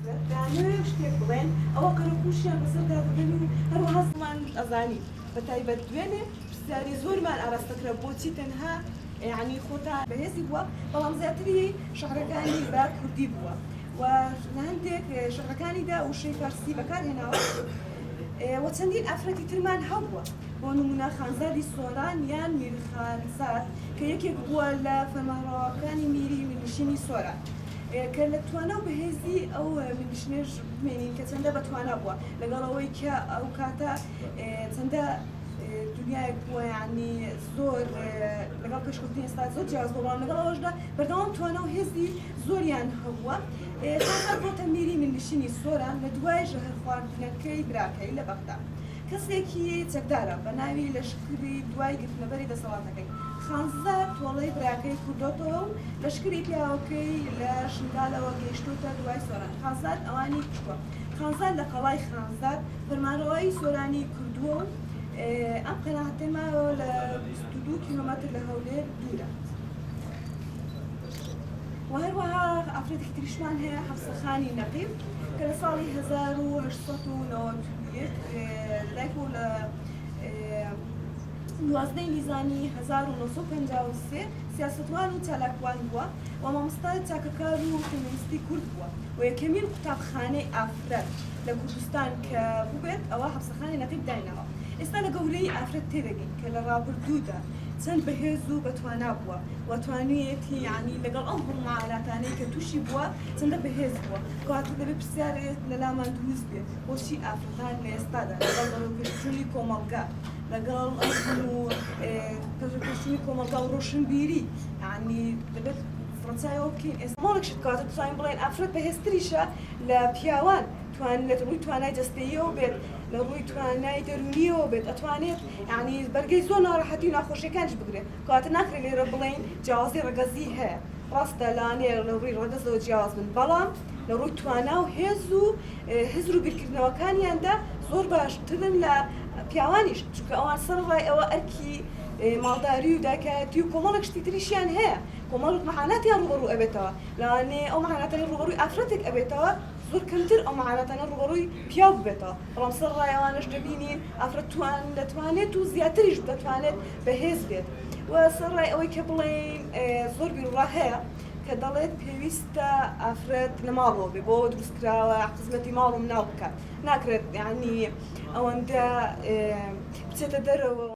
دانوێ شتێک بڵێن ئەوە کەرەپوشیان بەسەردا دەدەن و هەروەها زمان ئەزانی بەتایبەت دوێنێ پرسیاری زۆرمان ئاراستەکرا بۆچی تەنها یعنی خۆتا بەهێزی بووە بەڵام زیاتری شەعرەکانی بە کوردی بووە و لە هەندێک شەعرەکانیدا وشەی فارسی بەکارهێناوە و چەندین ئافرەتی ترمان هەبووە بۆ نمونە خانزادی سۆران یان میرخانزاد کە یەکێک بووە لە فەرمانڕەواکانی میری ملنشینی سۆران کە لە توانە و بەهێزی ئەو ملنشینێش بمێنین کە چەندە بەتوانە بووە لەگەڵەوەی کە ئەو کاتە چەندە دنیایەک بووە یعنی زۆر لەگەڵ پێشکەوتنی ئێستا زۆر جیاواز بووە بەڵام لەگەڵ ئەوەشدا بەردەوام توانە و هێزی زۆریان هەبووە خانزاد بۆتە میری ملنشینی سۆران لە دوای ژەهر خواردنەکەی براکەی لە بەغدا کەسێکی چەکدارە بە ناوی لەشکری دوای گرتنەبەری دەسەڵاتەکەی خانزاد تۆڵەی براکەی کوردۆتەوە و لەشکری پیاوەکەی لە شنگالەوە گەیشتوتە دوای سۆران خانزاد ئەوانی کوشتووە خانزاد لە قەڵای خانزاد فەرمانڕەوایی سۆرانی کردووە و ئەم قەناعەتەماوە لە 22 کیلۆمەتر لە هەولێر دوورە و هەروەها ئافرەتێکی تریشمان هەیە حەفسەخانی نەقیب کە لە ساڵی 1891 لایک و لە 12 نیزانی 1953 سیاسەتوان و چالاکوان بووە و مامۆستای چاکەکار و فێمینیستی کورد بووە و یەکەمین قوتابخانەی ئافرەت لە کوردستان کە بووبێت ئەوە حەفسەخانی نەقیب داینەوە ئێستا لە گەورەی ئافرەت تێدەگەین کە لە ڕابردوودا چەند بەهێز و بەتوانا بووە و توانویەتی یعنی لەگەڵ ئەم هەموو معاناتانەی کە تووشی بووە چەندە بەهێز بووە کەواتە دەبێت پرسیارێت لە لامان دروست بێت بۆچی ئافرەتان لە ئێستادا لەگەڵ بەڕێوەپێشچوونی کۆمەڵگا لەگەڵ پێشچوونی کۆمەڵگا و ڕۆشنبیری یعنی دەبێت فرەنسایەوە بکەین ئێستا ماڵێکشت کەواتە توانین بڵێن ئافرەت بەهێزتریشە لە پیاوان لە ڕووی توانای جەستەییەوە بێت لە ڕووی توانای دەرونیەوە بێت ئەتوانێت یعنی بەرگەی زۆر ناڕەحەتی و ناخۆشیەکانش بگرێت کەواتە ناکرێت لێرە بڵێن جیاوازی ڕەگەزی هەیە ڕاستە لانێ لە ڕووی ڕەگەزەوە جیاواز بن بەڵام لە ڕووی توانا و هێز و هزر و بیرکردنەوەکانیاندا زۆر باشترن لە پیاوانیش چونکە ئەوان سەرڕای ئەوە ئەرکی ماڵداری و داکاتی و کۆمەڵێک شتی تریشیان هەیە کۆمەڵێک مەحاناتیان ڕوبەڕوو ئەبێتەوە لەوانێ ئەو مەحاناتانە ڕوبەڕووی ئافرەتێک ئەبێتەوە زۆر کەمتر ئەو مەحاناتانە ڕوبەڕووی پیاو ببێتەوە بەڵام سەرڕای ئەوانەش دەبینین ئافرەت دەتوانێت و زیاتریش دەتوانێت بەهێز بێت و سەرڕای ئەوەی کە بڵێن زۆر بیرڕا هەیە کە دەڵێت پێویستە ئافرەت لە ماڵەوە بێ بۆ دروستکراوە قزمەتی ماڵ و مناڵ بکات ناکرێت یعنی ئەوەندە بچێتە دەرەوە